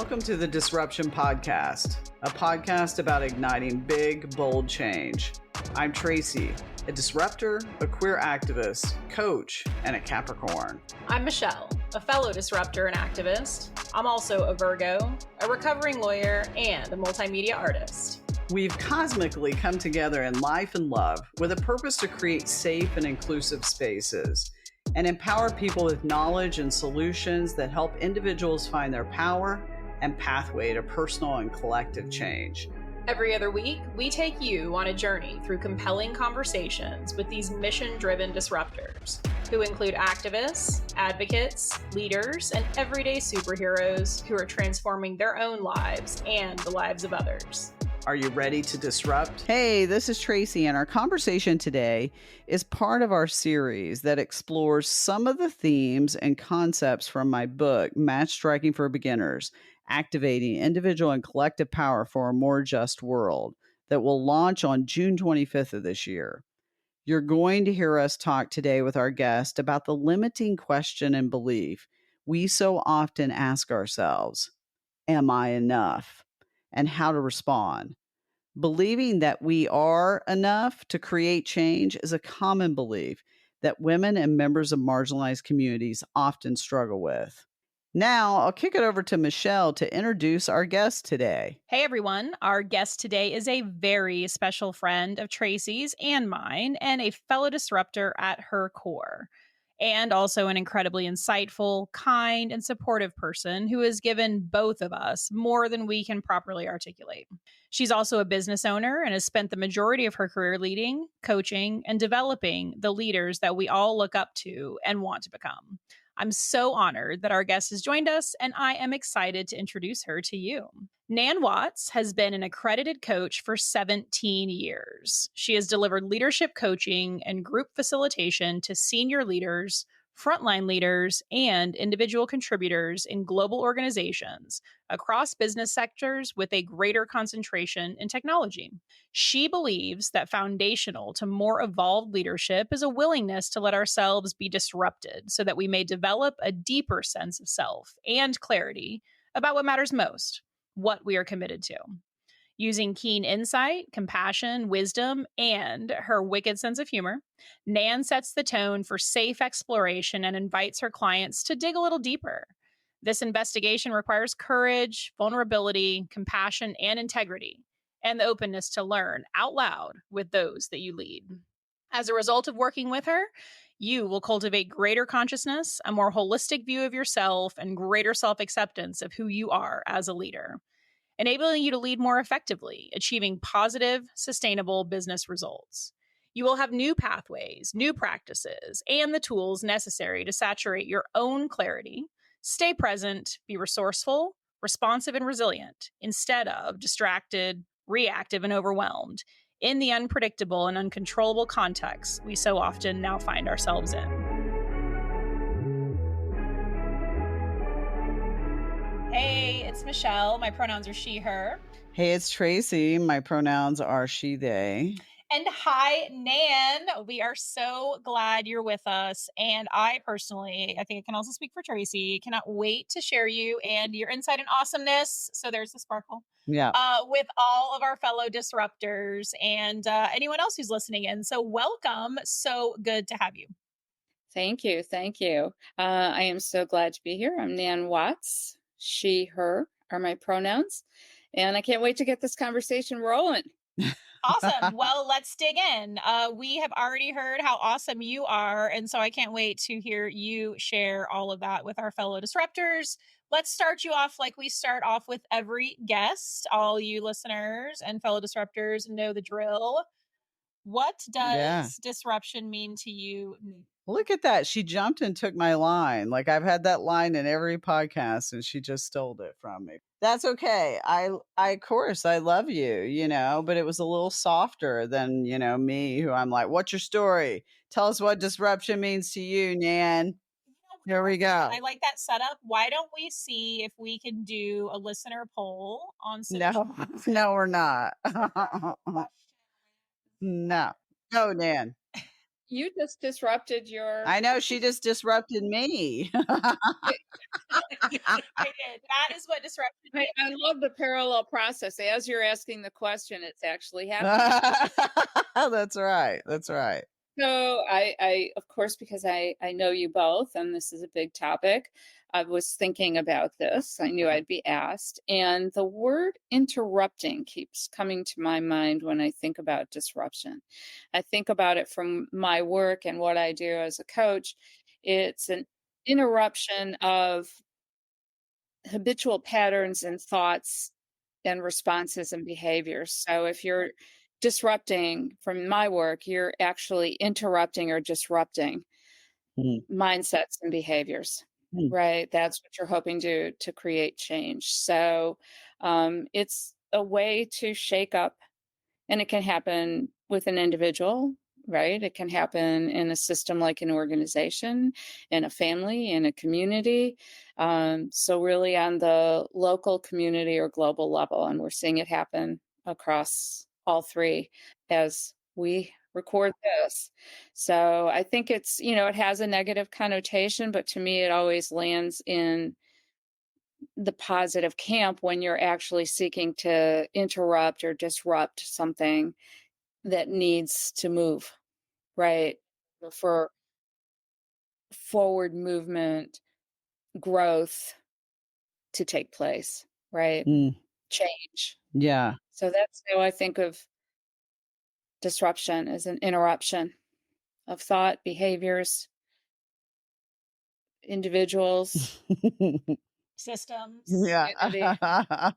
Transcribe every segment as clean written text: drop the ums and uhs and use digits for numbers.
Welcome to the Disruption Podcast, a podcast about igniting big, bold change. I'm Tracy, a disruptor, a queer activist, coach, and a Capricorn. I'm Michelle, a fellow disruptor and activist. I'm also a Virgo, a recovering lawyer, and a multimedia artist. We've cosmically come together in life and love with a purpose to create safe and inclusive spaces and empower people with knowledge and solutions that help individuals find their power and pathway to personal and collective change. Every other week, we take you on a journey through compelling conversations with these mission-driven disruptors, who include activists, advocates, leaders, and everyday superheroes who are transforming their own lives and the lives of others. Are you ready to disrupt? Hey, this is Tracy, and our conversation today is part of our series that explores some of the themes and concepts from my book, Match Striking for Beginners, Activating Individual and Collective Power for a More Just World, that will launch on June 25th of this year. You're going to hear us talk today with our guest about the limiting question and belief we so often ask ourselves, am I enough? And how to respond. Believing that we are enough to create change is a common belief that women and members of marginalized communities often struggle with. Now, I'll kick it over to Michelle to introduce our guest today. Hey everyone, our guest today is a very special friend of Tracy's and mine, and a fellow disruptor at her core. And also an incredibly insightful, kind, and supportive person who has given both of us more than we can properly articulate. She's also a business owner and has spent the majority of her career leading, coaching, and developing the leaders that we all look up to and want to become. I'm so honored that our guest has joined us, and I am excited to introduce her to you. Nan Watts has been an accredited coach for 17 years. She has delivered leadership coaching and group facilitation to senior leaders, frontline leaders, and individual contributors in global organizations across business sectors with a greater concentration in technology. She believes that foundational to more evolved leadership is a willingness to let ourselves be disrupted so that we may develop a deeper sense of self and clarity about what matters most, what we are committed to. Using keen insight, compassion, wisdom, and her wicked sense of humor, Nan sets the tone for safe exploration and invites her clients to dig a little deeper. This investigation requires courage, vulnerability, compassion, and integrity, and the openness to learn out loud with those that you lead. As a result of working with her, you will cultivate greater consciousness, a more holistic view of yourself, and greater self-acceptance of who you are as a leader, enabling you to lead more effectively, achieving positive, sustainable business results. You will have new pathways, new practices, and the tools necessary to saturate your own clarity, stay present, be resourceful, responsive, and resilient, instead of distracted, reactive, and overwhelmed in the unpredictable and uncontrollable contexts we so often now find ourselves in. Hey, it's Michelle. My pronouns are she, her. Hey, it's Tracy. My pronouns are she, they. And hi, Nan. We are so glad you're with us. And I personally, I think I can also speak for Tracy, cannot wait to share you and your insight and awesomeness. So there's the sparkle. Yeah. With all of our fellow disruptors and anyone else who's listening in. So welcome. So good to have you. Thank you. Thank you. I am so glad to be here. I'm Nan Watts. She, her are my pronouns. And I can't wait to get this conversation rolling. Awesome. Well, let's dig in. We have already heard how awesome you are. And so I can't wait to hear you share all of that with our fellow disruptors. Let's start you off like we start off with every guest. All you listeners and fellow disruptors know the drill. What does disruption mean to you? Look at that. She jumped and took my line. Like I've had that line in every podcast and she just stole it from me. That's okay. Of course, I love you, but it was a little softer than, me who I'm like, what's your story? Tell us what disruption means to you, Nan. Here we go. I like that setup. Why don't we see if we can do a listener poll on No, we're not. No, Nan. You just disrupted your I know she just disrupted me. I did. That is what disrupted me. I love the parallel process. As you're asking the question, it's actually happening. That's right. That's right. So of course, because I know you both, and this is a big topic, I was thinking about this. I knew I'd be asked, and the word interrupting keeps coming to my mind when I think about disruption. I think about it from my work and what I do as a coach. It's an interruption of habitual patterns and thoughts and responses and behaviors. So if you're disrupting from my work, you're actually interrupting or disrupting Mm, mindsets and behaviors. mm, Right? That's what you're hoping to create change. So it's a way to shake up, and it can happen with an individual, right? It can happen in a system like an organization, in a family, in a community. So, really, on the local, community, or global level. And we're seeing it happen across all three as we record this. So, I think it has a negative connotation, but to me, it always lands in the positive camp when you're actually seeking to interrupt or disrupt something that needs to move, right? For forward movement, growth to take place, right? mm. Change. Yeah. So that's how I think of disruption as an interruption of thought, behaviors, individuals, Systems. community, Yeah.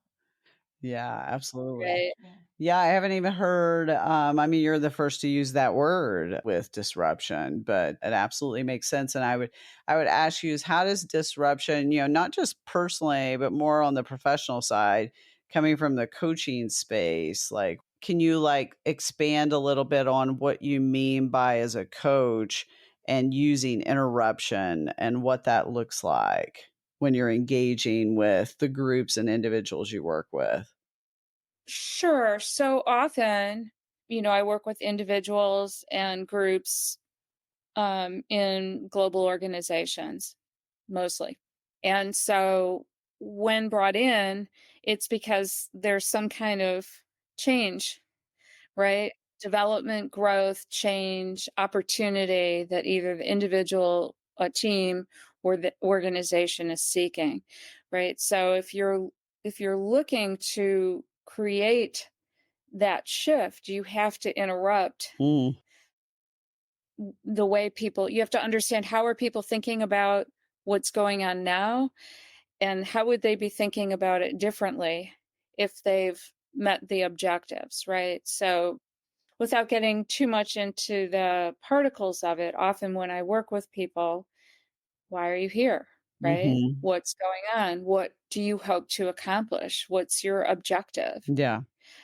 Yeah, absolutely. right? Yeah. Yeah, I haven't even heard, I mean, you're the first to use that word with disruption, but it absolutely makes sense. And I would ask you is how does disruption, not just personally, but more on the professional side, coming from the coaching space, like, can you like expand a little bit on what you mean by as a coach and using interruption and what that looks like when you're engaging with the groups and individuals you work with? Sure. So often, I work with individuals and groups in global organizations mostly. And so when brought in, it's because there's some kind of change, right? Development, growth, change, opportunity that either the individual, a team, or the organization is seeking, right? So if you're looking to create that shift, you have to interrupt Mm, the way people you have to understand how are people thinking about what's going on now, and how would they be thinking about it differently if they've met the objectives, right? So without getting too much into the particles of it, often when I work with people, why are you here? Right? mhm. What's going on? What do you hope to accomplish? What's your objective? Yeah.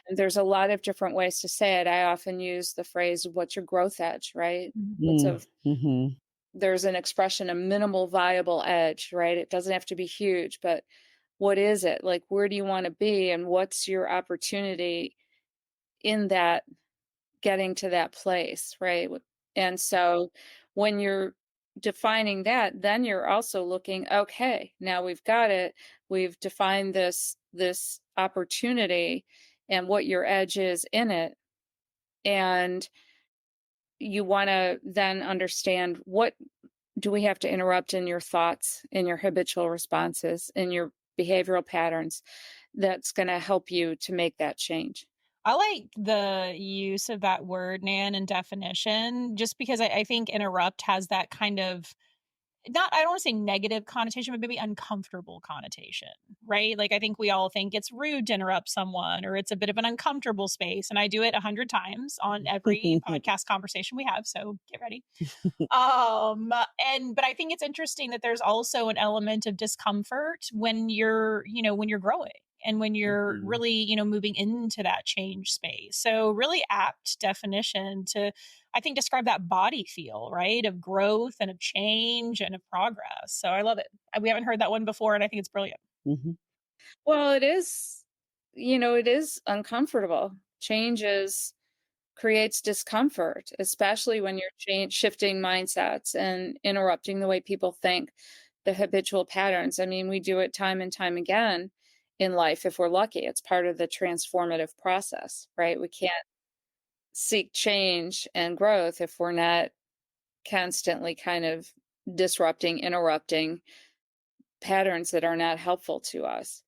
And there's a lot of different ways to say it. I often use the phrase, what's your growth edge, right? Mhm. What's Mm, a mhm. there's an expression, a minimal viable edge, right? It doesn't have to be huge, but what is it? Like, where do you want to be? And what's your opportunity in that getting to that place, right? And so when you're defining that, then you're also looking, okay, now we've got it. We've defined this opportunity and what your edge is in it. And you want to then understand, what do we have to interrupt in your thoughts, in your habitual responses, in your behavioral patterns that's going to help you to make that change. I like the use of that word, Nan, and definition, just because I think interrupt has that kind of not, I don't want to say negative connotation, but maybe uncomfortable connotation, right? Like I think we all think it's rude to interrupt someone or it's a bit of an uncomfortable space. And I do it 100 times on every podcast conversation we have. So get ready. And but I think it's interesting that there's also an element of discomfort when you're growing and when you're Mhm. really, moving into that change space. So really apt definition to, I think, describe that body feel, right? Of growth and of change and of progress. So I love it. We haven't heard that one before, and I think it's brilliant. Mhm. Well, it is uncomfortable. Change is creates discomfort, especially when you're shifting mindsets and interrupting the way people think, the habitual patterns. I mean, we do it time and time again in life if we're lucky. It's part of the transformative process, right? We can't seek change and growth if we're not constantly kind of disrupting, interrupting patterns that are not helpful to us.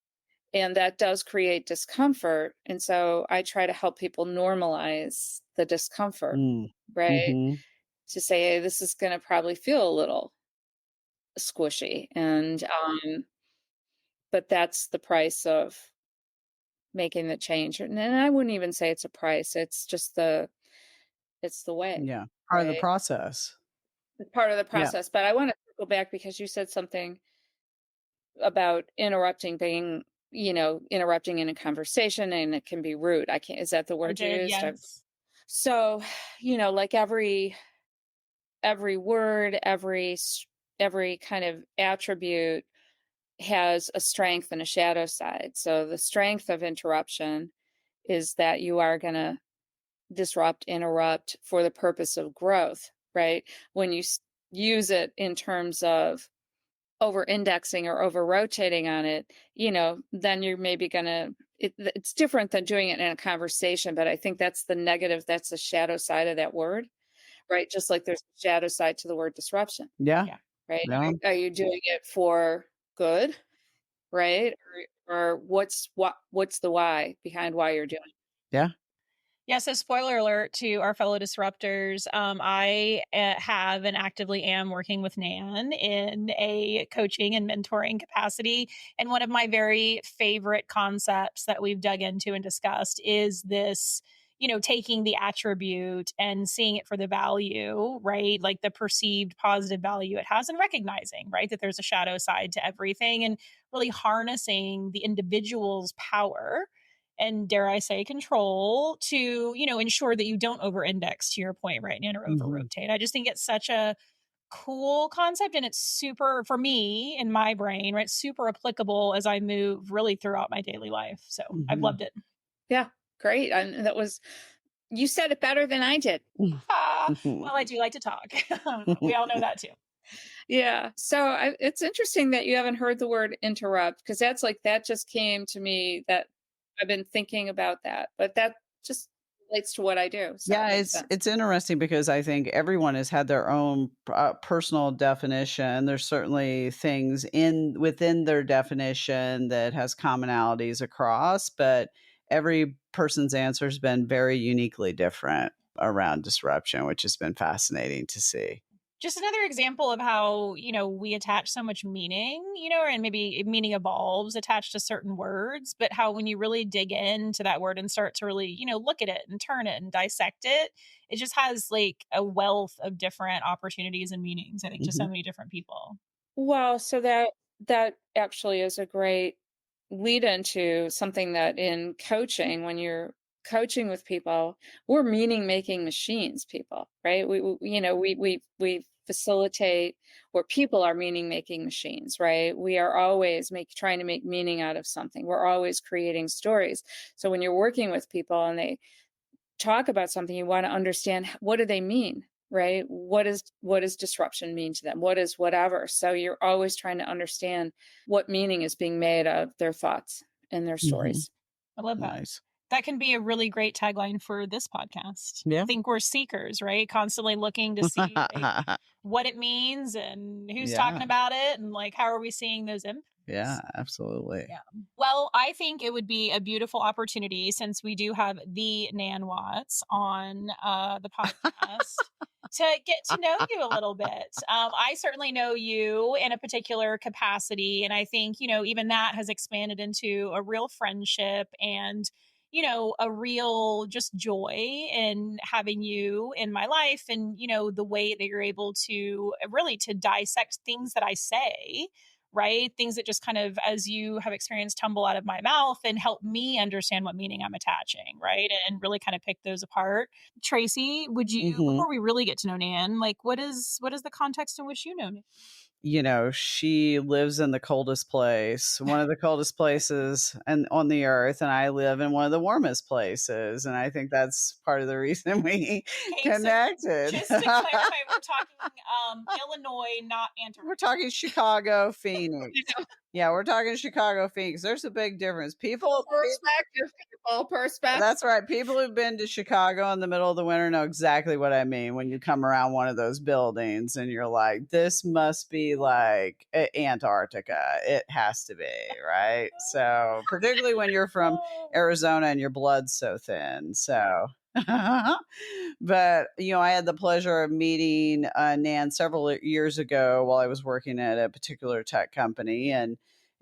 And that does create discomfort. And so I try to help people normalize the discomfort, Mm. right? Mhm. To say, hey, this is going to probably feel a little squishy. And, but that's the price of making the change. And I wouldn't even say it's a price. It's just it's the way, Yeah. Part of the right? process. It's part of the Yeah. process. But I want to go back because you said something about interrupting being, interrupting in a conversation and it can be rude. I can't, is that the I word you did, used? yes. So, like every word, every kind of attribute has a strength and a shadow side. So the strength of interruption is that you are going to disrupt, interrupt for the purpose of growth, right? When you use it in terms of over indexing or over rotating on it, then you're maybe going to, it's different than doing it in a conversation. But I think that's the negative, that's the shadow side of that word, right? Just like there's a shadow side to the word disruption, Yeah. Yeah. right? Yeah. Are you doing it for good, right? Or what's the why behind why you're doing it? Yeah. Yeah, so spoiler alert to our fellow disruptors. I have and actively am working with Nan in a coaching and mentoring capacity. And one of my very favorite concepts that we've dug into and discussed is this, taking the attribute and seeing it for the value, right? Like the perceived positive value it has, and recognizing, right, that there's a shadow side to everything, and really harnessing the individual's power and, dare I say, control to, ensure that you don't over index, to your point, right, and or over Mhm. rotate. I just think it's such a cool concept, and it's super, for me in my brain, right, super applicable as I move really throughout my daily life. So I've Mhm. loved it. Yeah, great. And you said it better than I did. Well, I do like to talk. We all know that too. Yeah. So it's interesting that you haven't heard the word interrupt because that just came to me that I've been thinking about that, but that just relates to what I do. So it Yeah, makes it's sense. it's interesting because I think everyone has had their own personal definition. There's certainly things in within their definition that has commonalities across, but every person's answer has been very uniquely different around disruption, which has been fascinating to see. Just another example of how, we attach so much meaning, and maybe meaning evolves attached to certain words, but how when you really dig into that word and start to really, look at it and turn it and dissect it, it just has like a wealth of different opportunities and meanings, I think, to so Mhm. many different people. Well, so that actually is a great lead into something that in coaching, when you're coaching with people, we're meaning making machines, people, right? We facilitate where people are meaning making machines, right? We are always trying to make meaning out of something. We're always creating stories. So when you're working with people and they talk about something, you want to understand what do they mean, right? What does disruption mean to them? What is whatever? So you're always trying to understand what meaning is being made of their thoughts and their Mhm. stories. I love that. Nice. That can be a really great tagline for this podcast. I Yeah. think we're seekers, right? Constantly looking to see like what it means and who's Yeah. talking about it and like how are we seeing those Yeah, impacts. absolutely. Yeah. Well, I think it would be a beautiful opportunity since we do have the Nan Watts on the podcast to get to know you a little bit. I certainly know you in a particular capacity. And I think, even that has expanded into a real friendship and, a real just joy in having you in my life and, the way that you're able to really to dissect things that I say, right? Things that just kind of, as you have experienced, tumble out of my mouth and help me understand what meaning I'm attaching, right? And really kind of pick those apart. Tracy, would you, Mhm. before we really get to know Nan, like what is the context in which you know Nan? she lives in the coldest place, one of the coldest places and on the earth, and I live in one of the warmest places. And I think that's part of the reason we Okay, so connected. just to clarify, we're talking Illinois, not We're Antarctica. talking Chicago, Phoenix. You know, Yeah, we're talking Chicago, Phoenix. There's a big difference. People, perspective, people, perspective. that's right. People who've been to Chicago in the middle of the winter know exactly what I mean when you come around one of those buildings and you're like, this must be like Antarctica. It has to be, right? So, particularly when you're from Arizona and your blood's so thin. So, but I had the pleasure of meeting Nan several years ago while I was working at a particular tech company,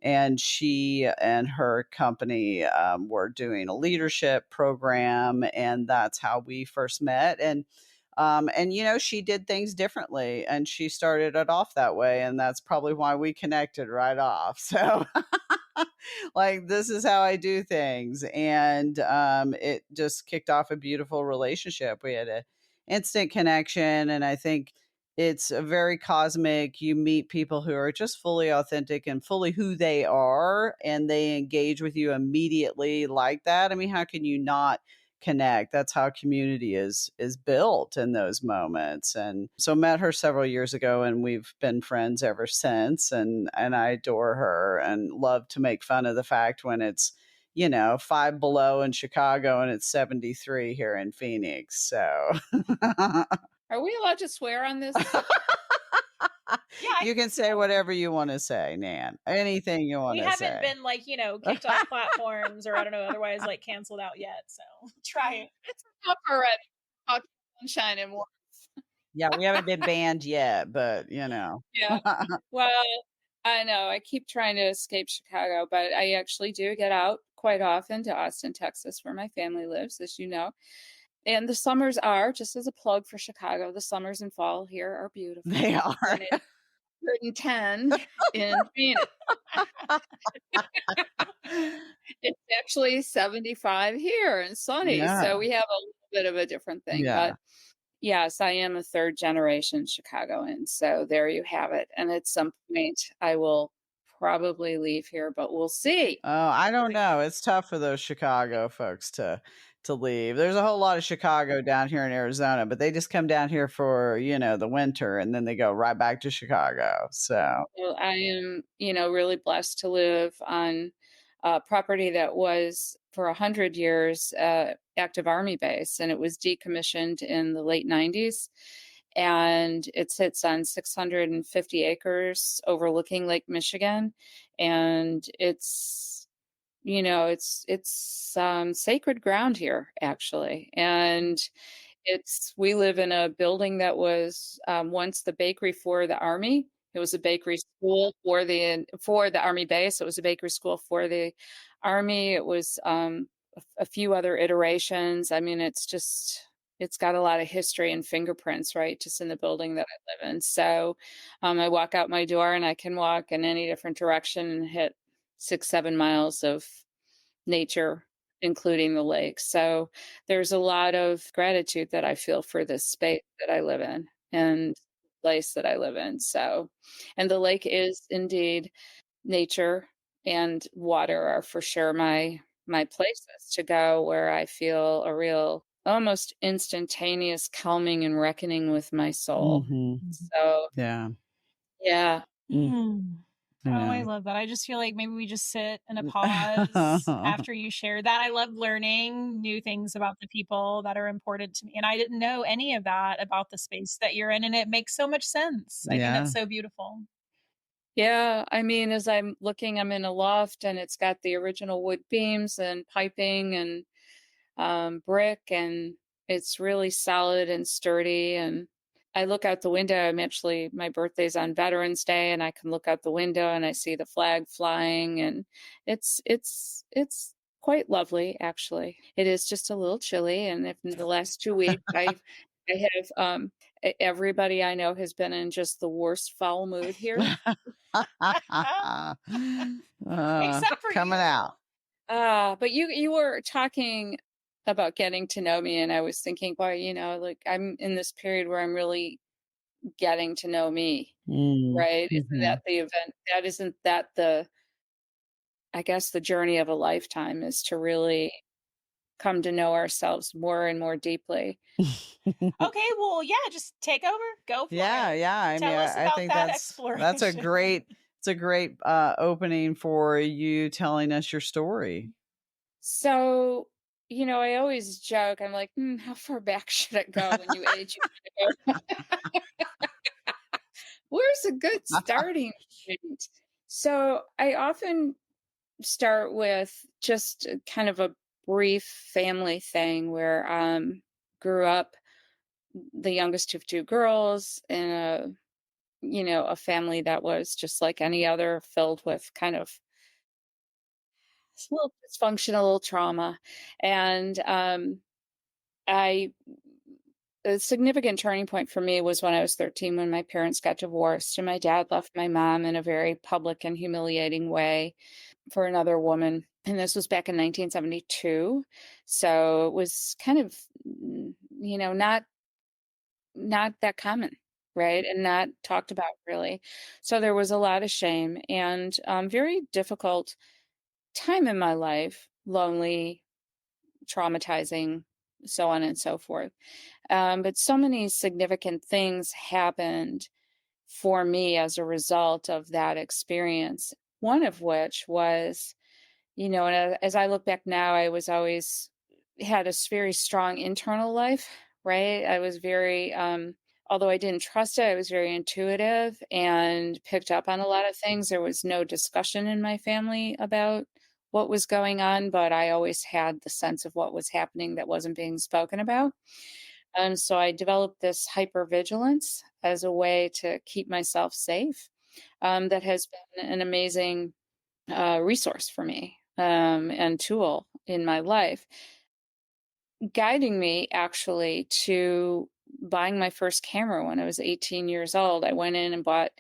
and she and her company were doing a leadership program, and that's how we first met. And she did things differently, and she started it off that way, and that's probably why we connected right off. So like, this is how I do things. And it just kicked off a beautiful relationship. We had a instant connection, and I think it's a very cosmic. You meet people who are just fully authentic and fully who they are, and they engage with you immediately like that. I mean, how can you not connect? That's how community is built in those moments. And so met her several years ago, and we've been friends ever since. And I adore her and love to make fun of the fact when it's 5 below in Chicago and it's 73 here in Phoenix. So Are we allowed to swear on this? Yeah, you can say whatever you want to say, Nan. Anything you want we to haven't say. been kicked off platforms or I don't know, otherwise canceled out yet. So try it. It's enough already. Talk sunshine and warmth. Yeah, we haven't been banned yet, but Yeah. Well, I know I keep trying to escape Chicago, but I actually do get out quite often to Austin, Texas, where my family lives, as you know. And the summers are, just as a plug for Chicago, the summers and fall here are beautiful. They are. And it's 110 in Phoenix. It's actually 75 here and sunny. Yeah. So we have a little bit of a different thing. Yeah. But yes, I am a third generation Chicagoan. So there you have it. And at some point, I will probably leave here, but we'll see. Oh, I don't know. It's tough for those Chicago folks to leave. There's a whole lot of Chicago down here in Arizona, but they just come down here for, the winter, and then they go right back to Chicago. So, Well, I am, really blessed to live on a property that was for 100 years active Army base, and it was decommissioned in the late 90s. And it sits on 650 acres overlooking Lake Michigan, and it's sacred ground here actually. And we live in a building that was once the bakery for the Army. It was a bakery school for the Army base. It was a bakery school for the Army. It was a few other iterations. I mean, it's got a lot of history and fingerprints, right? Just in the building that I live in. So I walk out my door and I can walk in any different direction and hit 6-7 miles of nature, including the lake. So there's a lot of gratitude that I feel for this space that I live in and place that I live in. So, and the lake is indeed nature, and water are for sure my places to go where I feel a real almost instantaneous calming and reckoning with my soul. So, yeah. yeah. Oh, I love that. I just feel like maybe we just sit in a pause after you share that. I love learning new things about the people that are important to me. And I didn't know any of that about the space that you're in. And it makes so much sense. I think that's so beautiful. Yeah, I mean, as I'm looking, I'm in a loft and it's got the original wood beams and piping and brick, and it's really solid and sturdy. And I look out the window. My birthday's on Veterans Day, and I can look out the window and I see the flag flying, and it's quite lovely, actually. It is just a little chilly, and if in the last 2 weeks I have everybody I know has been in just the worst foul mood here. Except for coming you. out. But you were talking about getting to know me, and I was thinking, boy, like I'm in this period where I'm really getting to know me, Mm, right? Isn't that mhm. the event? That isn't that the, I guess, the journey of a lifetime is to really come to know ourselves more and more deeply. Okay, well, yeah, just take over. Go for Yeah, it. yeah, I mean, Tell us I about think that that's a exploration. great it's a great, opening for you telling us your story. So, I always joke, I'm like, how far back should it go when you age? You wanna go?" Where's a good starting point? So I often start with just kind of a brief family thing where grew up the youngest of two girls in a family that was just like any other, filled with kind of a little dysfunctional trauma. And I a significant turning point for me was when I was 13 when my parents got divorced and my dad left my mom in a very public and humiliating way for another woman. And this was back in 1972. So it was kind of not that common, right? And not talked about really. So there was a lot of shame and very difficult time in my life, lonely, traumatizing, so on and so forth. But so many significant things happened for me as a result of that experience. One of which was, and as I look back now, I was always had a very strong internal life, right? I was very, although I didn't trust it, I was very intuitive and picked up on a lot of things. There was no discussion in my family about what was going on, but I always had the sense of what was happening that wasn't being spoken about. And so I developed this hypervigilance as a way to keep myself safe. That has been an amazing resource for me and tool in my life, guiding me actually to buying my first camera when I was 18 years old. I went in and bought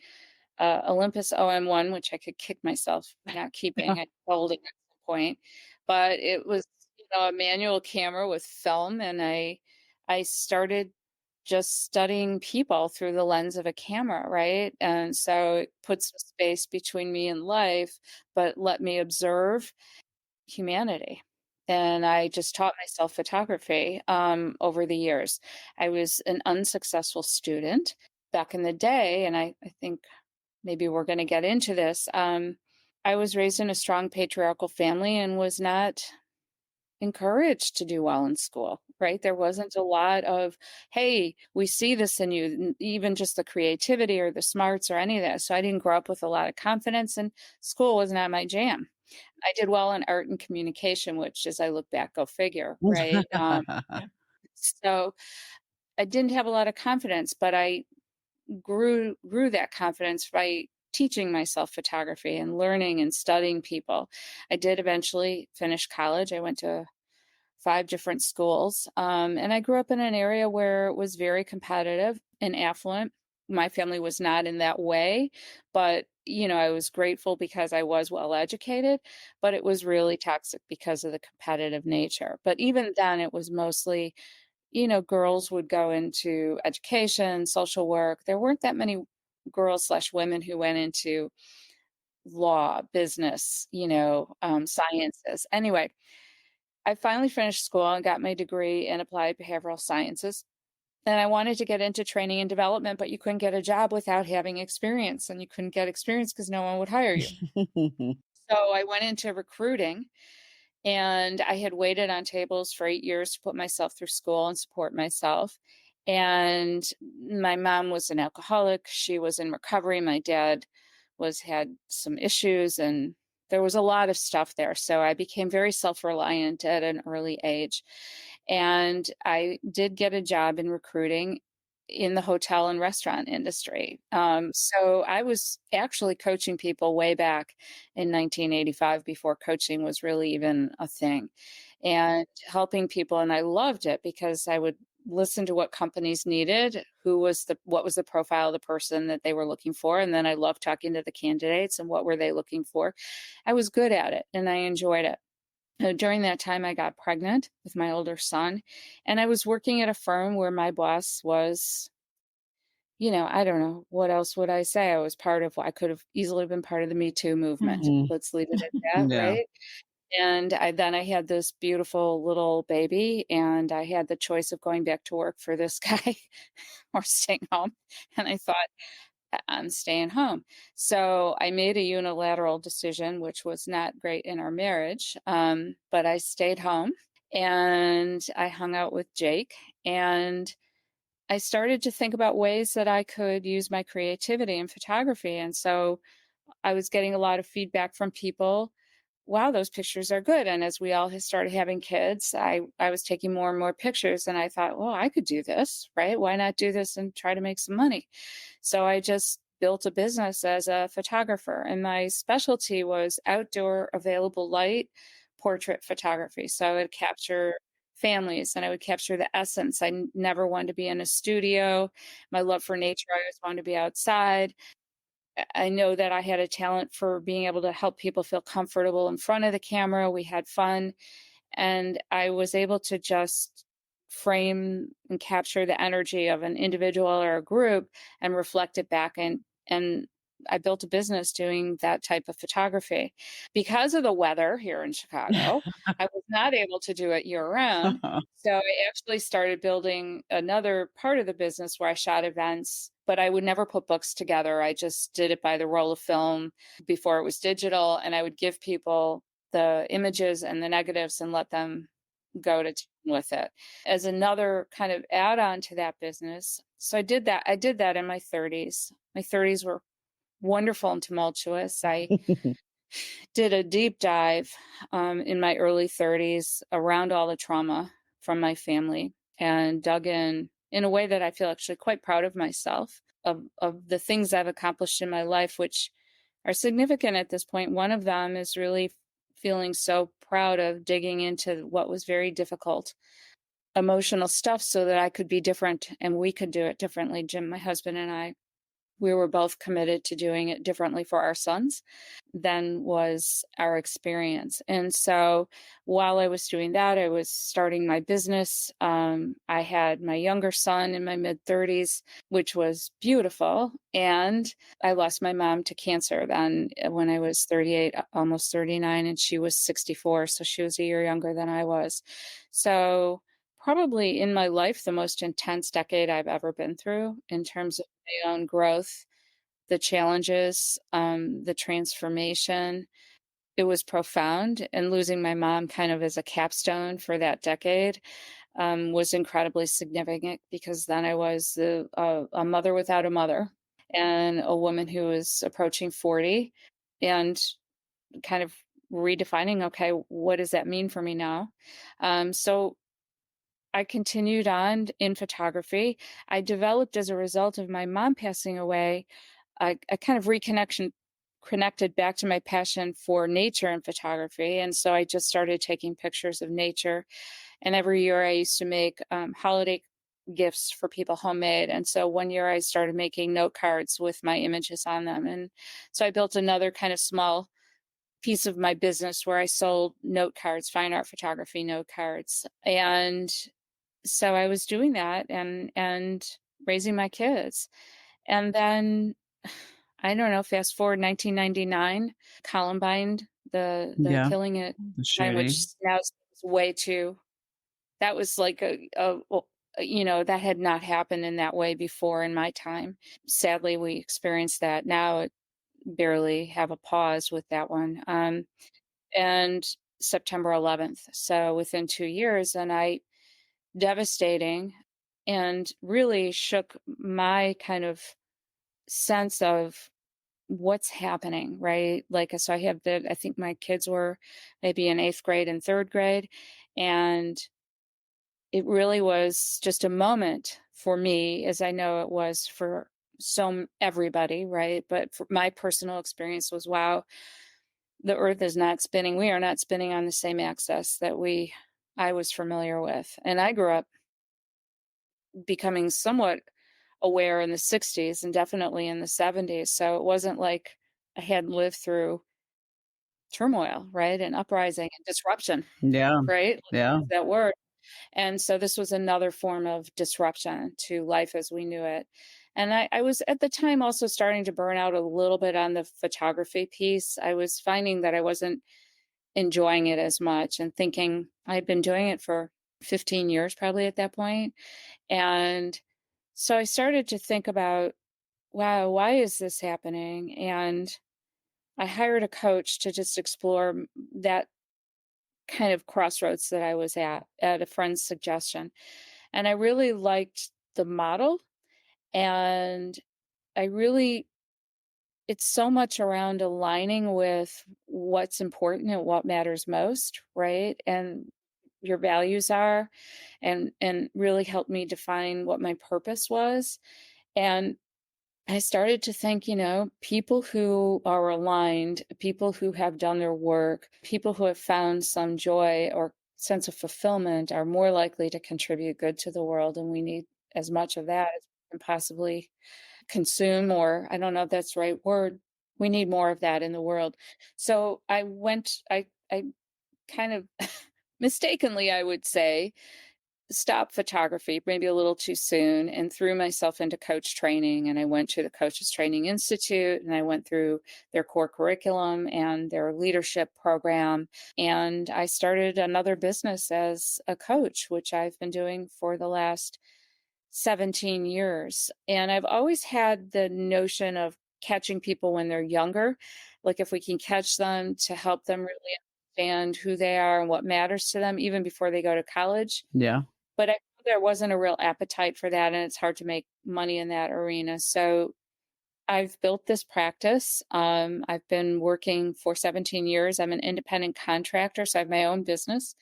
Olympus OM1, which I could kick myself not keeping. I sold it at some point, but it was a manual camera with film, and I started just studying people through the lens of a camera, right? And so it put some space between me and life, but let me observe humanity. And I just taught myself photography over the years. I was an unsuccessful student back in the day, and I think maybe we're going to get into this. I was raised in a strong patriarchal family and was not encouraged to do well in school, right? There wasn't a lot of, hey, we see this in you, even just the creativity or the smarts or any of that. So I didn't grow up with a lot of confidence, and school was not my jam. I did well in art and communication, which as I look back, go figure, right? So I didn't have a lot of confidence, but I grew that confidence by teaching myself photography and learning and studying people. I did eventually finish college. I went to 5 different schools, and I grew up in an area where it was very competitive and affluent. My family was not in that way, but, I was grateful because I was well educated, but it was really toxic because of the competitive nature. But even then, it was mostly, girls would go into education, social work. There weren't that many girls/women who went into law, business, sciences. Anyway, I finally finished school and got my degree in applied behavioral sciences. And I wanted to get into training and development, but you couldn't get a job without having experience, and you couldn't get experience because no one would hire you. So I went into recruiting, and I had waited on tables for 8 years to put myself through school and support myself. And my mom was an alcoholic. She was in recovery. My dad had some issues, and there was a lot of stuff there. So I became very self-reliant at an early age. And I did get a job in recruiting in the hotel and restaurant industry. So I was actually coaching people way back in 1985 before coaching was really even a thing, and helping people. And I loved it because I would listen to what companies needed, what was the profile of the person that they were looking for. And then I loved talking to the candidates and what were they looking for. I was good at it and I enjoyed it. During that time, I got pregnant with my older son, and I was working at a firm where my boss was, I don't know, what else would I say? I could have easily been part of the Me Too movement. Mhm. Let's leave it at that, Yeah. right? And I had this beautiful little baby, and I had the choice of going back to work for this guy or staying home. And I thought, I'm staying home." So I made a unilateral decision, which was not great in our marriage. But I stayed home and I hung out with Jake. And I started to think about ways that I could use my creativity in photography. And so I was getting a lot of feedback from people. Wow, those pictures are good. And as we all had started having kids, I was taking more and more pictures, and I thought, well, I could do this, right? Why not do this and try to make some money? So I just built a business as a photographer, and my specialty was outdoor available light portrait photography. So I would capture families and I would capture the essence. Never wanted to be in a studio. My love for nature, I always wanted to be outside. I know that I had a talent for being able to help people feel comfortable in front of the camera. We had fun, and I was able to just frame and capture the energy of an individual or a group and reflect it back, and I built a business doing that type of photography. Because of the weather here in Chicago, I was not able to do it year round. So I actually started building another part of the business where I shot events, but I would never put books together. I just did it by the roll of film before it was digital, and I would give people the images and the negatives and let them go to town with it. As another kind of add-on to that business, so I did that in my 30s. My 30s were wonderful and tumultuous. I did a deep dive, in my early 30s around all the trauma from my family and dug in a way that I feel actually quite proud of myself, of the things I've accomplished in my life, which are significant at this point. One of them is really feeling so proud of digging into what was very difficult emotional stuff so that I could be different and we could do it differently. Jim, my husband, and I, we were both committed to doing it differently for our sons than was our experience. And so while I was doing that, I was starting my business. I had my younger son in my mid 30s, which was beautiful. And I lost my mom to cancer then when I was 38, almost 39, and she was 64. So she was a year younger than I was. So probably in my life, the most intense decade I've ever been through in terms of my own growth, the challenges, the transformation. It was profound, and losing my mom kind of as a capstone for that decade, was incredibly significant because then I was a mother without a mother and a woman who was approaching 40 and kind of redefining, okay, what does that mean for me now? So I continued on in photography. I developed as a result of my mom passing away, I kind of connected back to my passion for nature and photography. And so I just started taking pictures of nature. And every year I used to make holiday gifts for people homemade. And so one year I started making note cards with my images on them. And so I built another kind of small piece of my business where I sold note cards, fine art photography note cards. And so I was doing that and raising my kids. And then I don't know, fast forward 1999, Columbine, the Yeah, killing at the Columbine, which shooting. now seems way too, that was like well, that had not happened in that way before in my time. Sadly, we experienced that. Now it barely have a pause with that one. And September 11th. So within 2 years, and I devastating and really shook my kind of sense of what's happening, right? Like, so I think my kids were maybe in eighth grade and third grade. And it really was just a moment for me, as I know it was for everybody, right? But for my personal experience was, wow, the earth is not spinning. We are not spinning on the same axis that I was familiar with. And I grew up becoming somewhat aware in the 60s and definitely in the 70s. So it wasn't like I had lived through turmoil, right? And uprising and disruption, Yeah, right? Let's yeah. use that word. And so this was another form of disruption to life as we knew it. And I was at the time also starting to burn out a little bit on the photography piece. I was finding that I wasn't enjoying it as much and thinking I'd been doing it for 15 years probably at that point. And so I started to think about, wow, why is this happening? And I hired a coach to just explore that kind of crossroads that I was at a friend's suggestion. And I really liked the model. And I really, it's so much around aligning with what's important and what matters most, right? And your values are, and really helped me define what my purpose was. And I started to think, people who are aligned, people who have done their work, people who have found some joy or sense of fulfillment are more likely to contribute good to the world. And we need as much of that as we can possibly consume, or I don't know if that's the right word. We need more of that in the world. So I kind of mistakenly, I would say, stopped photography maybe a little too soon and threw myself into coach training. And I went to the Coaches Training Institute and I went through their core curriculum and their leadership program. And I started another business as a coach, which I've been doing for the last 17 years. And I've always had the notion of catching people when they're younger. Like if we can catch them to help them really understand who they are and what matters to them, even before they go to college. Yeah. But I knew there wasn't a real appetite for that, and it's hard to make money in that arena. So I've built this practice. I've been working for 17 years. I'm an independent contractor, so I have my own business,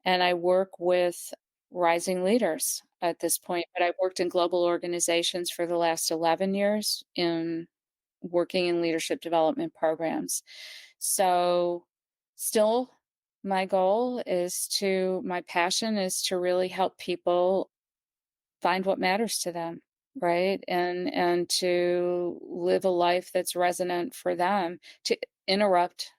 and I work with rising leaders at this point. But I've worked in global organizations for the last 11 years in working in leadership development programs. So, still, my passion is to really help people find what matters to them, right? And to live a life that's resonant for them, to interrupt,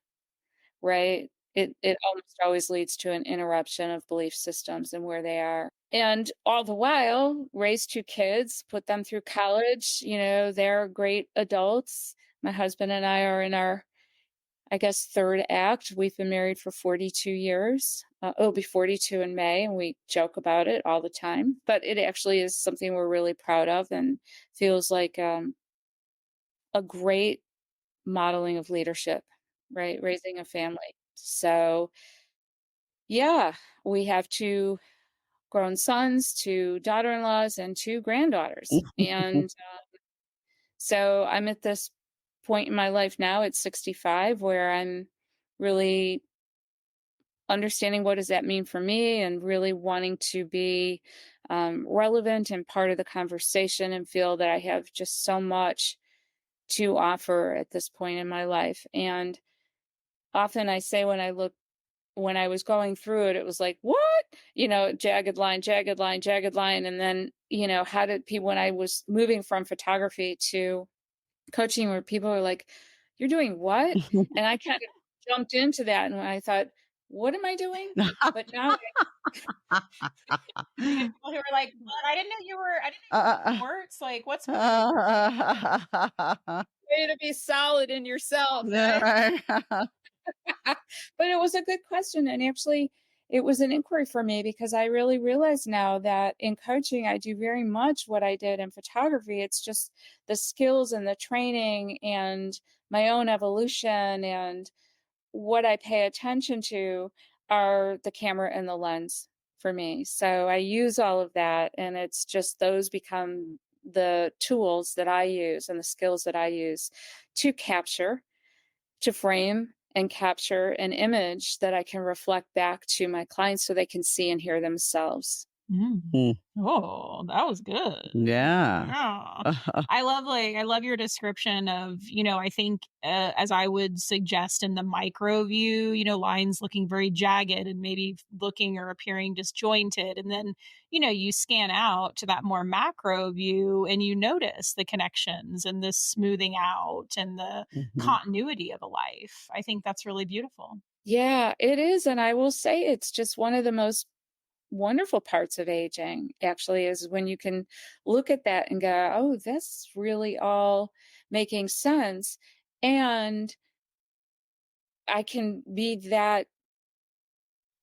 right? It almost always leads to an interruption of belief systems and where they are. And all the while, raise 2 kids, put them through college, they're great adults. My husband and I are in our, I guess, 3rd act. We've been married for 42 years. It'll be 42 in May, and we joke about it all the time. But it actually is something we're really proud of and feels like a great modeling of leadership, right? Raising a family. So, yeah, we have 2 grown sons, 2 daughter-in-laws, and 2 granddaughters. And so I'm at this point in my life now at 65 where I'm really understanding what does that mean for me and really wanting to be relevant and part of the conversation and feel that I have just so much to offer at this point in my life. And often I say when I was going through it, it was like, what? Jagged line, jagged line, jagged line. And then, how did people, when I was moving from photography to coaching, where people were like, you're doing what? And I kind of jumped into that and I thought, what am I doing? But now People who were like, "What? I didn't know you were Uh, sports. Like, what's way to be solid in yourself, right? right. But it was a good question. And actually, it was an inquiry for me because I really realize now that in coaching, I do very much what I did in photography. It's just the skills and the training and my own evolution and what I pay attention to are the camera and the lens for me. So I use all of that, and it's just those become the tools that I use and the skills that I use to capture, to frame and capture an image that I can reflect back to my clients so they can see and hear themselves. Mm. Oh, that was good. Yeah. Yeah. I love your description of, I think as I would suggest in the micro view, lines looking very jagged and maybe looking or appearing disjointed. And then, you scan out to that more macro view and you notice the connections and the smoothing out and the Mhm. continuity of a life. I think that's really beautiful. Yeah, it is. And I will say it's just one of the most wonderful parts of aging, actually, is when you can look at that and go, oh, that's really all making sense. And I can be that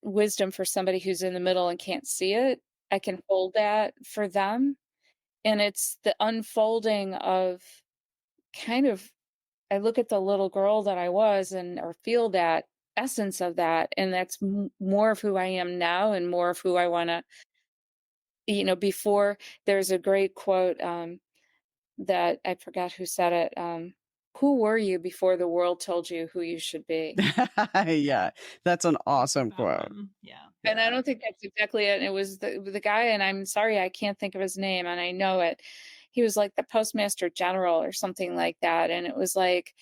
wisdom for somebody who's in the middle and can't see it. I can hold that for them. And it's the unfolding of kind of, I look at the little girl that I was and or feel that essence of that. And that's more of who I am now and more of who I want to, before there's a great quote that I forgot who said it. Who were you before the world told you who you should be? Yeah, that's an awesome That quote. one. Yeah. And I Yeah. don't think that's exactly it. It was the guy, and I'm sorry I can't think of his name, and I know it. He was like the postmaster general or something like that, and it was like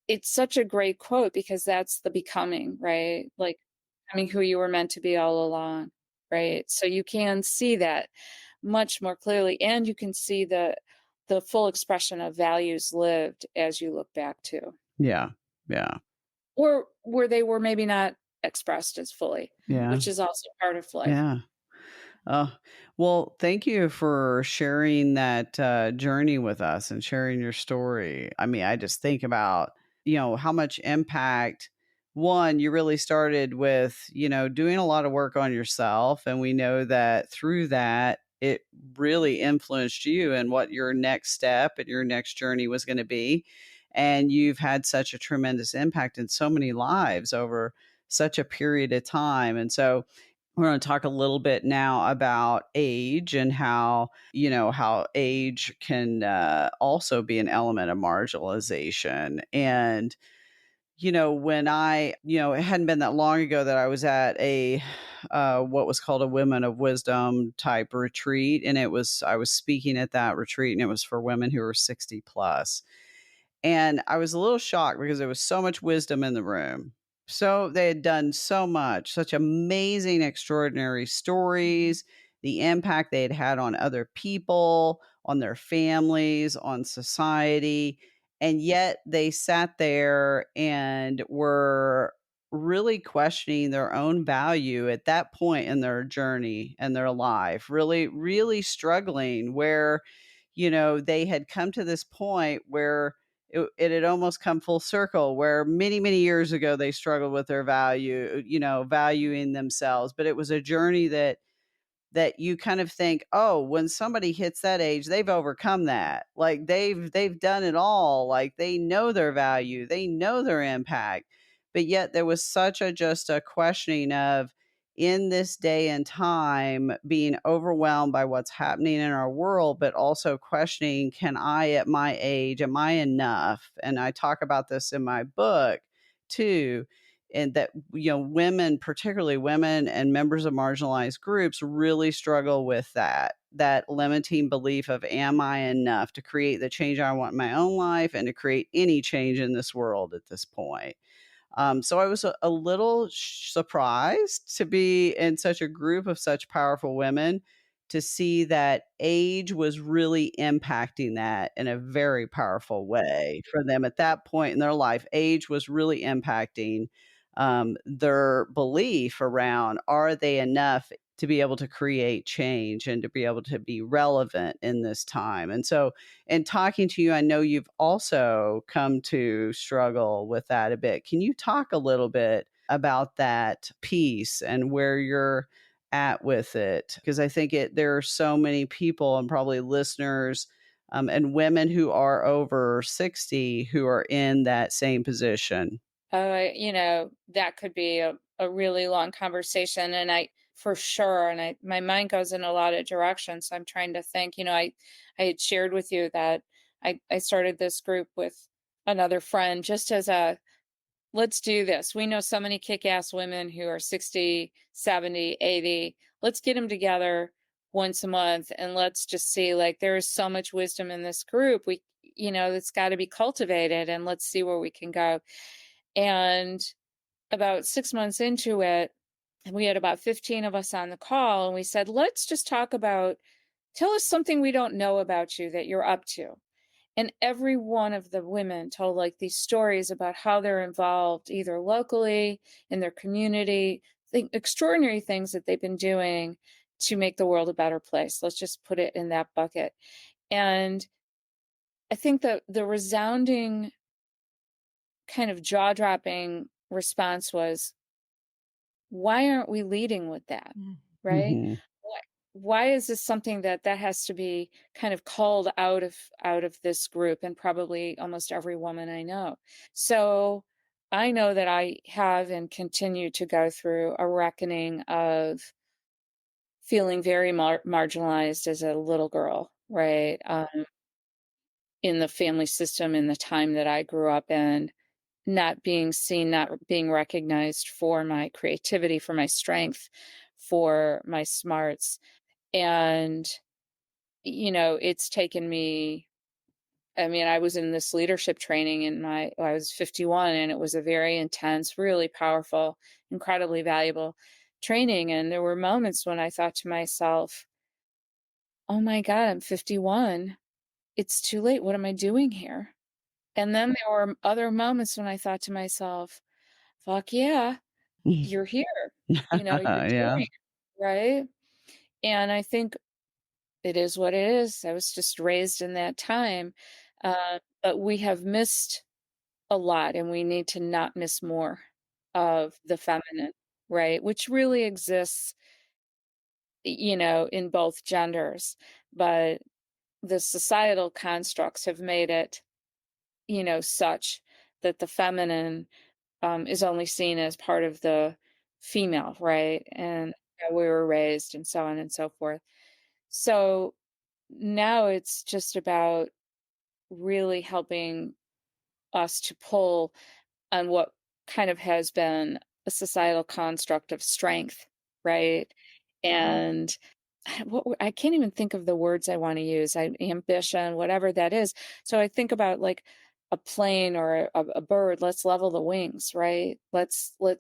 it's such a great quote because that's the becoming, right? Like becoming who you were meant to be all along, right? So you can see that much more clearly, and you can see the full expression of values lived as you look back to, Yeah. Yeah. or where they were maybe not expressed as fully, Yeah. which is also part of life. Yeah. Oh, well, thank you for sharing that journey with us and sharing your story. I mean, I just think about, how much impact, one, you really started with, doing a lot of work on yourself. And we know that through that, it really influenced you and what your next step and your next journey was going to be. And you've had such a tremendous impact in so many lives over such a period of time. And so, we're going to talk a little bit now about age and how age can also be an element of marginalization. And when it hadn't been that long ago that I was at a what was called a Women of Wisdom type retreat, and I was speaking at that retreat, and it was for women who were 60 plus. And I was a little shocked because there was so much wisdom in the room. So they had done so much, such amazing, extraordinary stories, the impact they had had on other people, on their families, on society. And yet they sat there and were really questioning their own value at that point in their journey and their life, really, really struggling where, they had come to this point where it had almost come full circle where many, many years ago they struggled with their value, valuing themselves. But it was a journey that you kind of think, oh, when somebody hits that age, they've overcome that. Like they've done it all. Like they know their value, they know their impact. But yet there was such a just a questioning of in this day and time being overwhelmed by what's happening in our world, but also questioning, can I at my age, am I enough? And I talk about this in my book too, and that women, particularly women and members of marginalized groups, really struggle with that limiting belief of, am I enough to create the change I want in my own life and to create any change in this world at this point. So I was a little surprised to be in such a group of such powerful women, to see that age was really impacting that in a very powerful way for them at that point in their life. Age was really impacting their belief around, are they enough to be able to create change and to be able to be relevant in this time. And so, in talking to you, I know you've also come to struggle with that a bit. Can you talk a little bit about that piece and where you're at with it? Because I think there are so many people and probably listeners and women who are over 60 who are in that same position. That could be a really long conversation. And for sure, and my mind goes in a lot of directions. So I'm trying to think, I had shared with you that I started this group with another friend just as a, let's do this. We know so many kick-ass women who are 60, 70, 80. Let's get them together once a month and let's just see, like, there is so much wisdom in this group. It's got to be cultivated, and let's see where we can go. And about 6 months into it, we had about 15 of us on the call, and we said, let's just talk about, tell us something we don't know about you that you're up to. And every one of the women told like these stories about how they're involved either locally in their community extraordinary things that they've been doing to make the world a better place. Let's just put it in that bucket. And I think that the resounding kind of jaw-dropping response was, why aren't we leading with that? Mm. Right? Mhm. Why why is this something that has to be kind of called out of this group and probably almost every woman I know? So I know that I have and continue to go through a reckoning of feeling very marginalized as a little girl, right? In the family system, in the time that I grew up in, not being seen, not being recognized for my creativity, for my strength, for my smarts. And, it's taken me, I mean, I was in this leadership training I was 51, and it was a very intense, really powerful, incredibly valuable training. And there were moments when I thought to myself, oh my God, I'm 51. It's too late. What am I doing here? And then there were other moments when I thought to myself, fuck yeah, you're here. You're Yeah. doing it, right? And I think it is what it is. I was just raised in that time. But we have missed a lot, and we need to not miss more of the feminine, right? Which really exists, in both genders. But the societal constructs have made it, such that the feminine is only seen as part of the female, right? And how we were raised and so on and so forth. So now it's just about really helping us to pull on what kind of has been a societal construct of strength, right? And I can't even think of the words I want to use. Ambition, whatever that is. So I think about like a plane or a bird. Let's level the wings, right?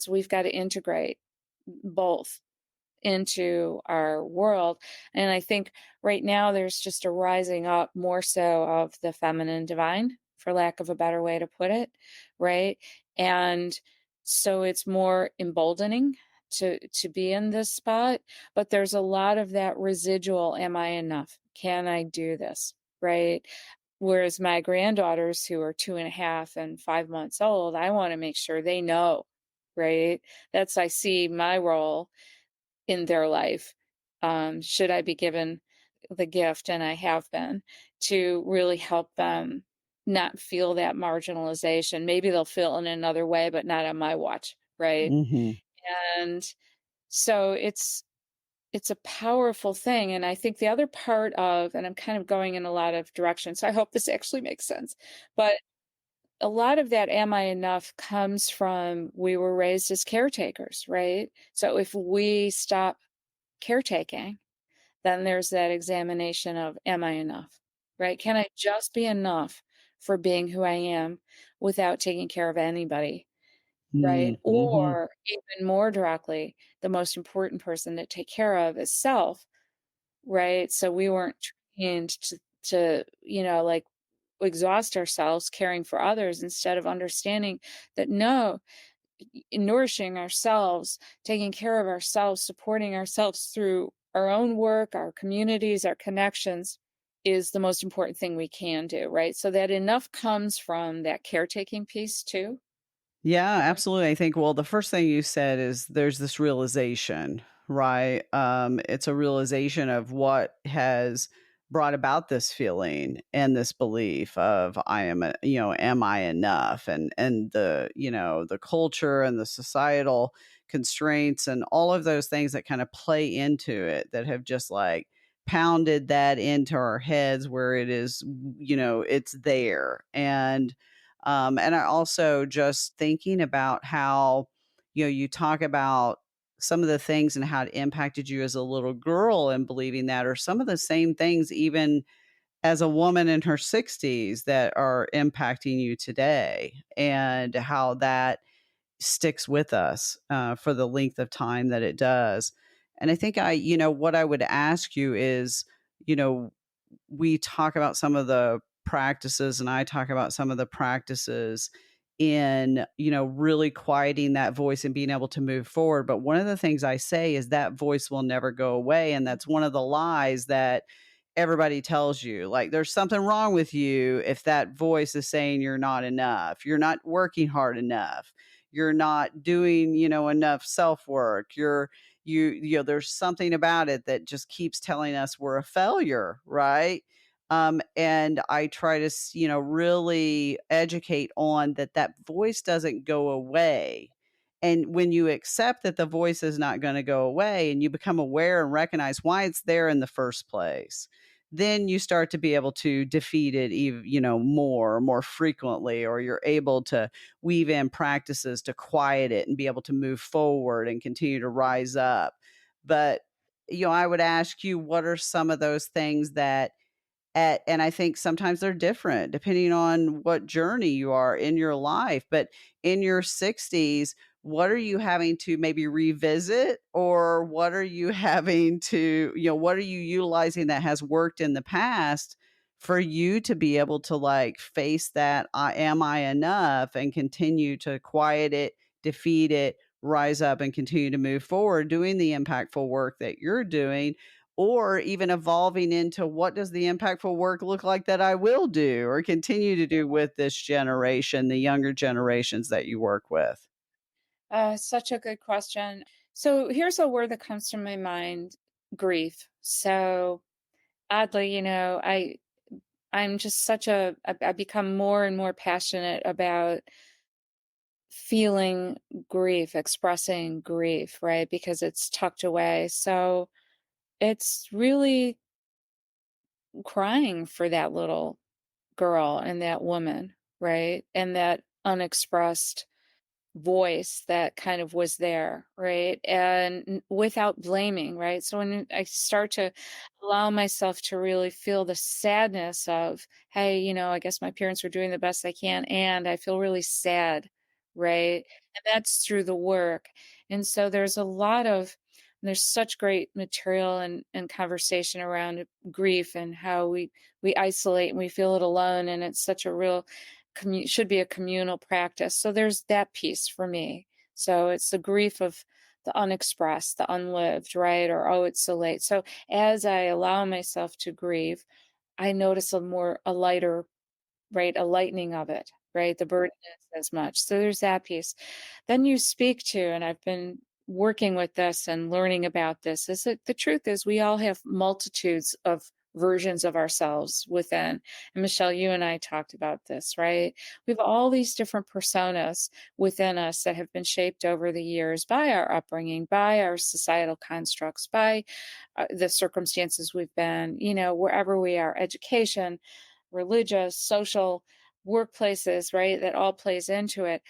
We've got to integrate both into our world. And I think right now there's just a rising up more so of the feminine divine, for lack of a better way to put it, right? And so it's more emboldening to be in this spot, but there's a lot of that residual, am I enough? Can I do this? Right? Whereas my granddaughters, who are 2.5 and 5 months old, I want to make sure they know, right? I see my role in their life, should I be given the gift, and I have been, to really help them not feel that marginalization. Maybe they'll feel in another way, but not on my watch, right? Mhm. And so it's a powerful thing. And I think the other part of, and I'm kind of going in a lot of directions, so I hope this actually makes sense, but a lot of that am I enough comes from, we were raised as caretakers, right? So if we stop caretaking, then there's that examination of, am I enough? Right? Can I just be enough for being who I am without taking care of anybody? Right? Mm, mhm. Or even more directly, the most important person to take care of is self, right? So we weren't trained to, like, exhaust ourselves caring for others, instead of understanding that no, nourishing ourselves, taking care of ourselves, supporting ourselves through our own work, our communities, our connections, is the most important thing we can do, right? So that enough comes from that caretaking piece too. Yeah, Right. absolutely. I think, well, the first thing you said is there's this realization, right? It's a realization of what has brought about this feeling and this belief of I am, am I enough? And the culture and the societal constraints and all of those things that kind of play into it that have just like pounded that into our heads where it is, it's there. And I also just thinking about how, you talk about some of the things and how it impacted you as a little girl and believing that, or some of the same things, even as a woman in her 60s, that are impacting you today, and how that sticks with us for the length of time that it does. And I think what I would ask you is, you know, we talk about some of the practices and I talk about some of the practices in, really quieting that voice and being able to move forward. But one of the things I say is that voice will never go away. And that's one of the lies that everybody tells you. Like, there's something wrong with you if that voice is saying you're not enough, you're not working hard enough, you're not doing, enough self work. There's something about it that just keeps telling us we're a failure, right? And I try to, really educate on that that voice doesn't go away. And when you accept that the voice is not going to go away and you become aware and recognize why it's there in the first place, then you start to be able to defeat it even, more frequently, or you're able to weave in practices to quiet it and be able to move forward and continue to rise up. But, I would ask you, what are some of those things that and I think sometimes they're different depending on what journey you are in your life. But in your 60s, what are you having to maybe revisit, or what are you having to, what are you utilizing that has worked in the past for you to be able to like face that am I enough and continue to quiet it, defeat it, rise up and continue to move forward doing the impactful work that you're doing, or even evolving into what does the impactful work look like that I will do or continue to do with this generation, the younger generations that you work with? Such a good question. So here's a word that comes to my mind: grief. So oddly, I'm just I become more and more passionate about feeling grief, expressing grief, right? Because it's tucked away. So it's really crying for that little girl and that woman, right? And that unexpressed voice that kind of was there, right? And without blaming, right? So when I start to allow myself to really feel the sadness of, hey, I guess my parents were doing the best they can, and I feel really sad, right? And that's through the work. And so there's such great material and conversation around grief and how we isolate and we feel it alone, and it's such a real should be a communal practice. So there's that piece for me. So it's the grief of the unexpressed, the unlived, right? Or, oh, it's so late. So as I allow myself to grieve, I notice a lighter, right? A lightening of it, right? The burden is as much. So there's that piece. Then you speak to, and I've been working with this and learning about this, is that the truth is we all have multitudes of versions of ourselves within. And Michelle, you and I talked about this, right? We have all these different personas within us that have been shaped over the years by our upbringing, by our societal constructs, by the circumstances we've been, wherever we are, education, religious, social, workplaces, right? That all plays into it.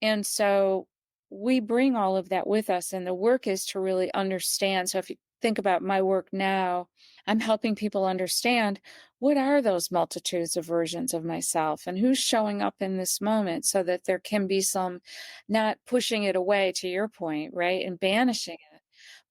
And so we bring all of that with us. And the work is to really understand. So if you think about my work now, I'm helping people understand what are those multitudes of versions of myself and who's showing up in this moment so that there can be some not pushing it away, to your point, right? And banishing it.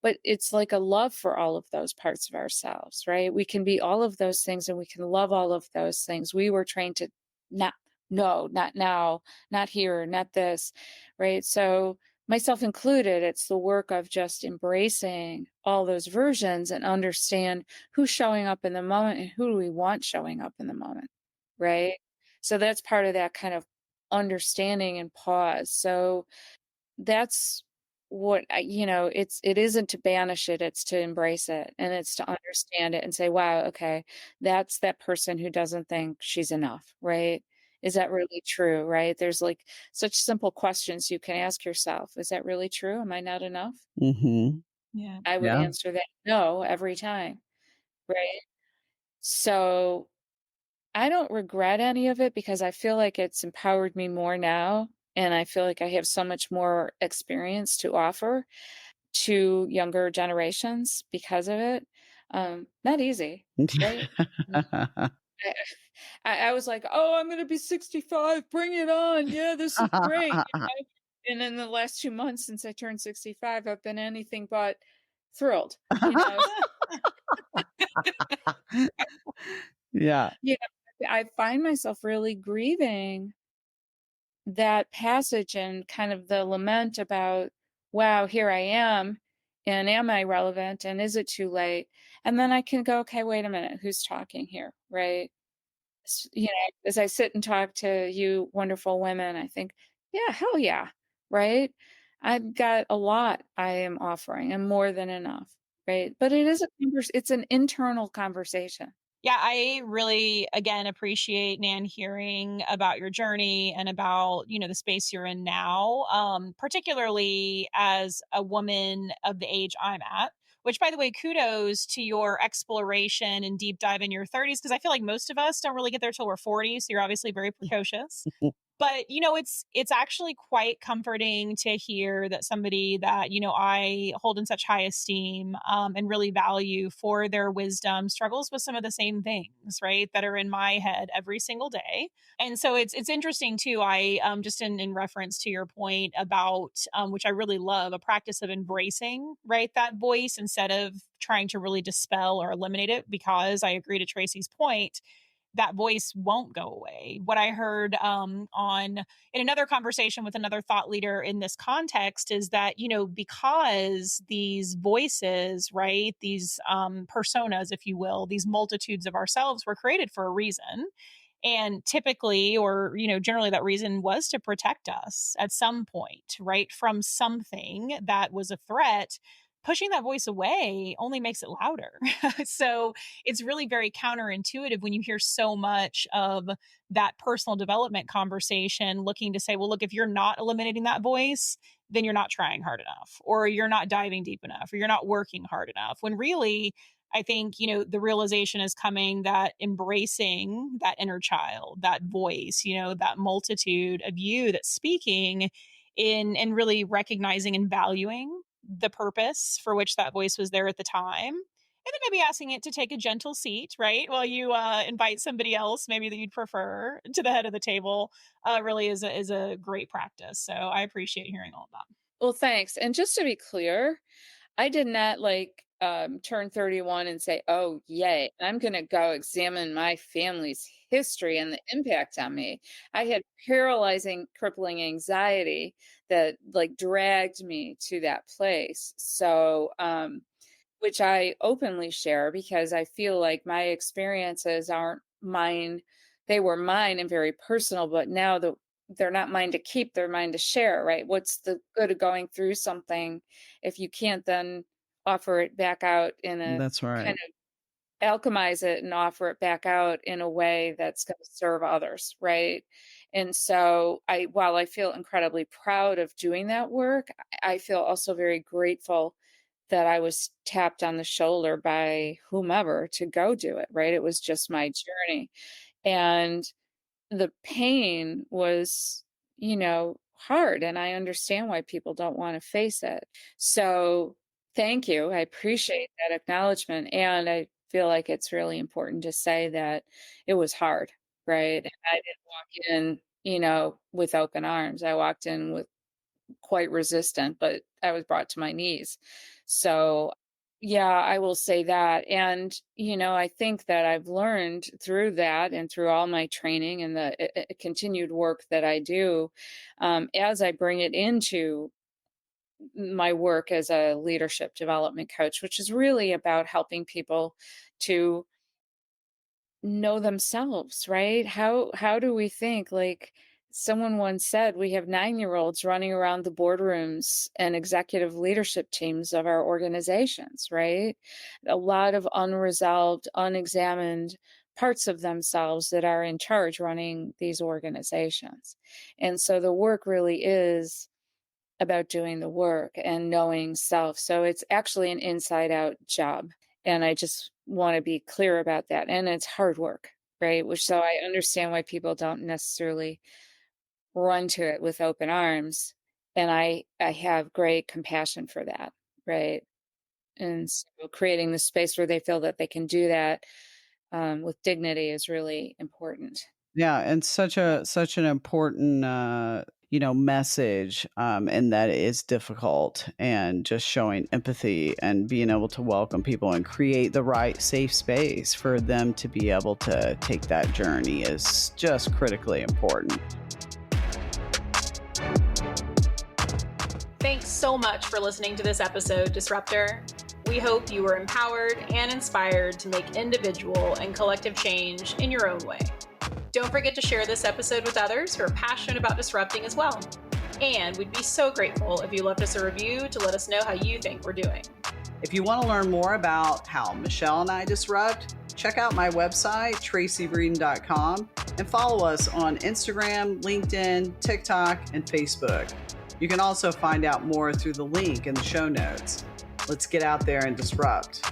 But it's like a love for all of those parts of ourselves, right? We can be all of those things and we can love all of those things. We were trained to not, no, not now, not here, not this, right? So, myself included, it's the work of just embracing all those versions and understand who's showing up in the moment and who do we want showing up in the moment, right? So, that's part of that kind of understanding and pause. So, that's what it isn't to banish it, it's to embrace it, and it's to understand it and say, wow, okay, that's that person who doesn't think she's enough, right? Is that really true, right? There's like such simple questions you can ask yourself. Is that really true? Am I not enough? Mhm. Yeah. I would Yeah. answer that no every time, right? So I don't regret any of it because I feel like it's empowered me more now. And I feel like I have so much more experience to offer to younger generations because of it. Not easy, right? Mm. I I was like, "Oh, I'm gonna be 65, bring it on. Yeah, this is great." And in the last 2 months since I turned 65, I've been anything but thrilled, you know? Yeah. You know, I find myself really grieving that passage and kind of the lament about, wow, here I am. And am I relevant? And is it too late? And then I can go, okay, wait a minute, who's talking here? Right. You know, as I sit and talk to you wonderful women, I think, yeah, hell yeah. Right. I've got a lot I am offering and more than enough. Right. But it's an internal conversation. Yeah, I really, again, appreciate Nan hearing about your journey and about, the space you're in now, particularly as a woman of the age I'm at. Which, by the way, kudos to your exploration and deep dive in your 30s, because I feel like most of us don't really get there till we're 40. So you're obviously very precocious. But, it's actually quite comforting to hear that somebody that, I hold in such high esteem, and really value for their wisdom struggles with some of the same things, right, that are in my head every single day. And so it's interesting too. I just in reference to your point about, which I really love, a practice of embracing, right, that voice instead of trying to really dispel or eliminate it, because I agree to Tracy's point, that voice won't go away. What I heard on in another conversation with another thought leader in this context is that, because these voices, right, these personas, if you will, these multitudes of ourselves were created for a reason. And typically, or, generally, that reason was to protect us at some point, right, from something that was a threat. Pushing that voice away only makes it louder. So it's really very counterintuitive when you hear so much of that personal development conversation looking to say, well, look, if you're not eliminating that voice, then you're not trying hard enough, or you're not diving deep enough, or you're not working hard enough. When really, I think, the realization is coming that embracing that inner child, that voice, that multitude of you that's speaking in, and really recognizing and valuing the purpose for which that voice was there at the time. And then maybe asking it to take a gentle seat, right? While you invite somebody else, maybe that you'd prefer, to the head of the table, really is a great practice. So I appreciate hearing all of that. Well, thanks. And just to be clear, I did not turn 31 and say, "Oh, yay, I'm gonna go examine my family's history and the impact on me." I had paralyzing, crippling anxiety that dragged me to that place. So, which I openly share because I feel like my experiences aren't mine. They were mine and very personal, but now they're not mine to keep, they're mine to share, right? What's the good of going through something if you can't then offer it back out in a That's kind right. of alchemize it and offer it back out in a way that's going to serve others, right? And so while I feel incredibly proud of doing that work, I feel also very grateful that I was tapped on the shoulder by whomever to go do it, right? It was just my journey. And the pain was, hard. And I understand why people don't want to face it. So thank you. I appreciate that acknowledgement. And I feel like it's really important to say that it was hard, right? And I didn't walk in, with open arms. I walked in with quite resistant, but I was brought to my knees. So, yeah, I will say that. And, I think that I've learned through that and through all my training and the continued work that I do, as I bring it into my work as a leadership development coach, which is really about helping people to know themselves, right? How do we think? Like someone once said, we have 9-year-olds running around the boardrooms and executive leadership teams of our organizations, right? A lot of unresolved, unexamined parts of themselves that are in charge running these organizations. And so the work really is about doing the work and knowing self. So it's actually an inside out job. And I just want to be clear about that. And it's hard work, right? Which so I understand why people don't necessarily run to it with open arms. And I have great compassion for that, right? And so creating the space where they feel that they can do that with dignity is really important. Yeah, and such an important message, and that it is difficult, and just showing empathy and being able to welcome people and create the right safe space for them to be able to take that journey is just critically important. so much for listening to this episode, Disruptor. We hope you were empowered and inspired to make individual and collective change in your own way. Don't forget to share this episode with others who are passionate about disrupting as well. And we'd be so grateful if you left us a review to let us know how you think we're doing. If you want to learn more about how Michelle and I disrupt, check out my website, tracybreeden.com, and follow us on Instagram, LinkedIn, TikTok, and Facebook. You can also find out more through the link in the show notes. Let's get out there and disrupt.